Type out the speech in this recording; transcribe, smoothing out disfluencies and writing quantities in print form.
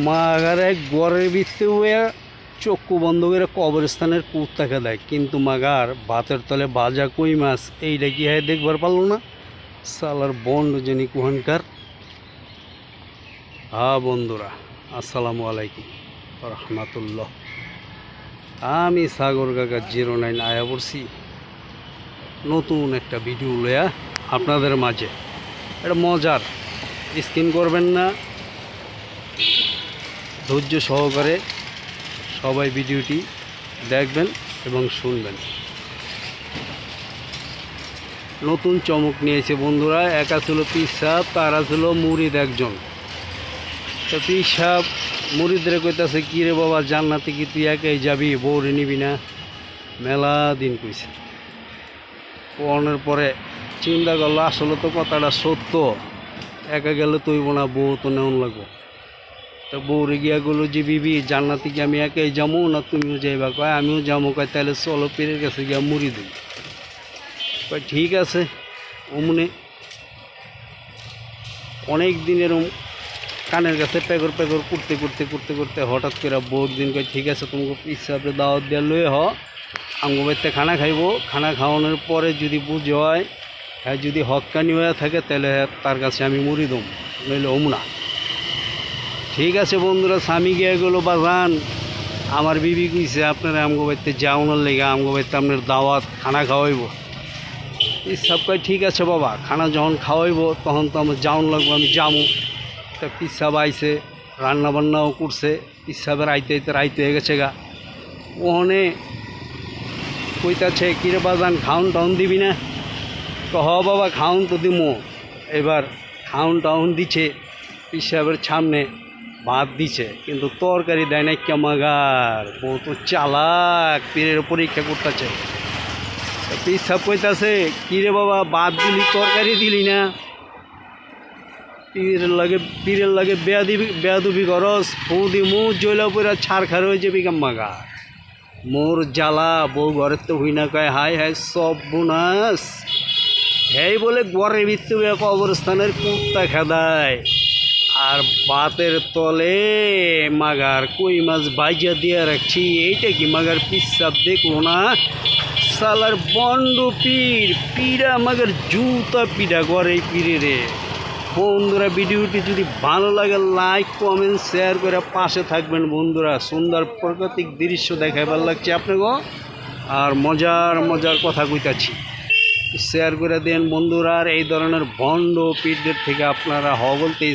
মাগারে গড়ের ভিতরে চক্ষু বন্ধ করে কবরস্থানের কুত্তাকে দেয়, কিন্তু মাগার ভাতের তলে ভাজা কই মাছ এইটা কি হয় দেখবার পারলো না। সালার বন্ড জানি কুহানকার। হ্যাঁ বন্ধুরা, আসসালামু আলাইকুম রহমতুল্লাহ। আমি সাগর কাকা 09 আয়া পড়ছি নতুন একটা ভিডিও লয়া আপনাদের মাঝে। এটা মজার, স্কিন করবেন না, ধৈর্য সহকারে সবাই ভিডিওটি দেখবেন এবং শুনবেন। নতুন চমক নিয়েছে বন্ধুরা। একা ছিল পীর সাহেব, তারা ছিল মুরিদ একজন। তো পীর সাহেব মুরিদরে কইতাছে, কী রে বাবা, জান্নাতে কি তুই একাই যাবি, বউরে নিবি না? মেলা দিন কইছে। পড়ানোর পরে চিন্তা করলো আসলে তো কথাটা সত্য, একা গেলে তৈব না, বউ তো নেওয়ান লাগবো। তো বউরে গিয়া গেলো যে, বিবি জান্নাতে কি আমি একাই যাবো না তুমিও যাইবা? কয় আমিও যাবো। কয় তাহলে চলো পীরের কাছে গিয়া মুড়ি দিই। কয় ঠিক আছে। অমনে অনেক দিনের কানের কাছে পেগর পেগর করতে করতে করতে করতে হঠাৎ করে বউর দিন কয় ঠিক আছে, তোমাকে হিসাবে দাওয়াত দেওয়া লয়ে আমগো বাড়িতে খানা খাইবো। খানা খাওয়ানোর পরে যদি বুঝ হয়, হ্যাঁ যদি হক্কানি হয়ে থাকে, তাহলে তার কাছে আমি মুড়ি দম, নইলে না। ঠিক আছে বন্ধুরা, স্বামী গিয়ে গেলো বাজান। আমার বিবি কইছে আপনারা আমগো বাড়িতে যাওয়ানোর লেগে, আমগো বাড়িতে আপনার দাওয়াত খানা খাওয়াইব। সব কয় ঠিক আছে বাবা, খানা যখন খাওয়াইব তখন তো আমার যাওয়ান লাগবো, আমি যাবো। তা পিসাব আইছে, রান্নাবান্নাও করছে। পিসাবের আইতে আইতে রাইতে হয়ে গেছে গা। ওখানে কইতাছে, কিরে বাজান খাউন টাউন দিবি না? তো হ বাবা, খাউন তো দিমো। এবার খাউন টাউন দিছে, পিসাবের সামনে ভাত দিছে, কিন্তু তরকারি দেয় না। কেমাগার বউ তো চালাক, পীরের পরীক্ষা করতেছে। পিসাব কইতাছে, কিরে বাবা ভাত দিলি, তরকারি দিলি না? পীরের লাগে বেয়াদুবি করস, ফৌদি মু জৈলা পইরা ছাড় খার হয়ে যাবি কাম্মাগা। মোর জ্বালা, বউ ঘরের তো হই না। কয় হাই হাই সব বোনাস। এই বলে ঘরের ভিতরে কবরস্থানের কুত্তা খেদায়, আর বাতের তলে মাগার কই মাছ বাইজা দিয়ে রাখছি। এইটা কি মাগার পিসাব দেখলো না? সালার বন্ড পীরা মাগার জুতা পিড়া করে পীরে রে। বন্ধুরা, ভিডিওটি যদি ভালো লাগে লাইক কমেন্ট শেয়ার করে পাশে থাকবেন বন্ধুরা। সুন্দর প্রাকৃতিক দৃশ্য দেখাই ভালো লাগছে আপনাকে, আর মজার কথা কইতাছি। শেয়ার করে দেন বন্ধুরা। আর এই ধরনের ভণ্ড পীরদের থেকে আপনারা বলতে